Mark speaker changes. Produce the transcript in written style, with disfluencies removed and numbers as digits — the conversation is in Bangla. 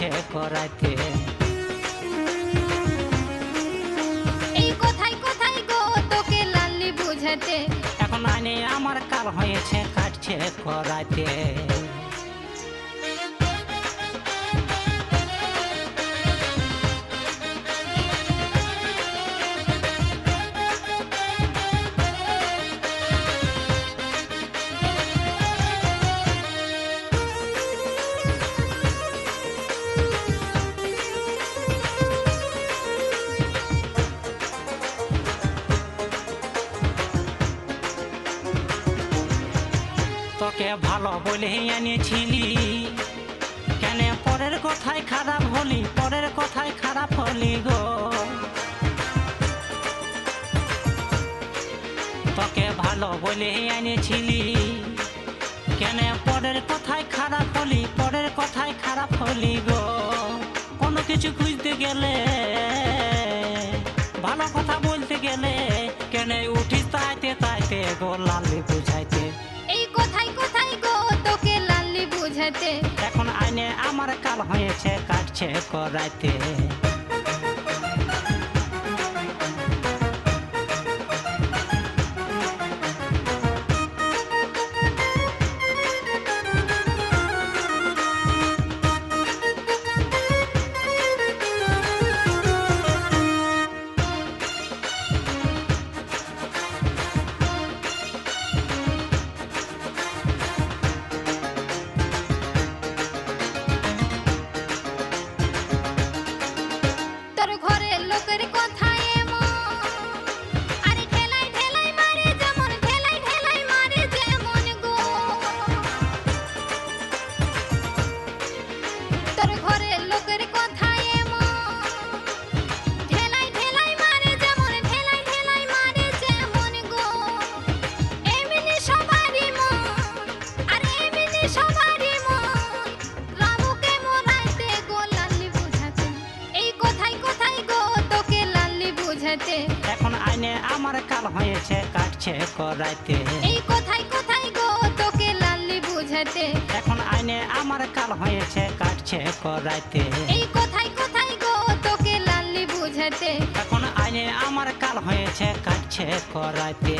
Speaker 1: কাটছে করাইতে।
Speaker 2: এই কোথায় কোথায় গো তোকে লাল্লি বুঝাতে,
Speaker 1: এখন আইনে আমার কাল হয়েছে কাটছে করাইতে। তোকে ভালো বলে এনেছিলি, কেন পরের কথায় খারাপ হলি, পরের কথায় খারাপ হলি গো। তোকে ভালো বলে এনেছিলি, কেন পরের কথায় খারাপ হলি, পরের কথায় খারাপ হলি গো। কোনো কিছু খুঁজতে গেলে, ভালো কথা বলতে গেলে, কেন উঠিস তাইতে তাইতে গো লাল্লি বুঝাইতে।
Speaker 2: এই কোথায় কোথায় গো তোকে লাল্লি বুঝাতে,
Speaker 1: এখন আইনে আমার কাল হয়েছে কাটছে করাইতে।
Speaker 2: তোর ঘরের লোকের কথায় এমন, আরে ঠেলাই ঠেলাই মারে যেমন, ঠেলাই ঠেলাই মারে যেমন গো। তোর ঘরের লোকের কথায় এমন, ঠেলাই ঠেলাই মারে যেমন, ঠেলাই ঠেলাই মারে যেমন গো। এমনি সবারই মন, আরে এমনি সবারই মন, রামুকে মোরাইতে গো লাল্লি বুঝাতে। এই কোথায় কোথায় গো তোকে লাল্লি বুঝাতে,
Speaker 1: এখন আইনে আমার কাল হয়েছে কাটছে করাইতে।
Speaker 2: এই কোথায় কোথায় গো তোকে লাল্লি বুঝাতে,
Speaker 1: এখন আইনে আমার কাল হয়েছে কাটছে করাইতে।
Speaker 2: এই কোথায় কোথায় গো তোকে লাল্লি বুঝাতে।
Speaker 1: এখন আইনে আমার কাল হয়েছে কাটছে করাইতে।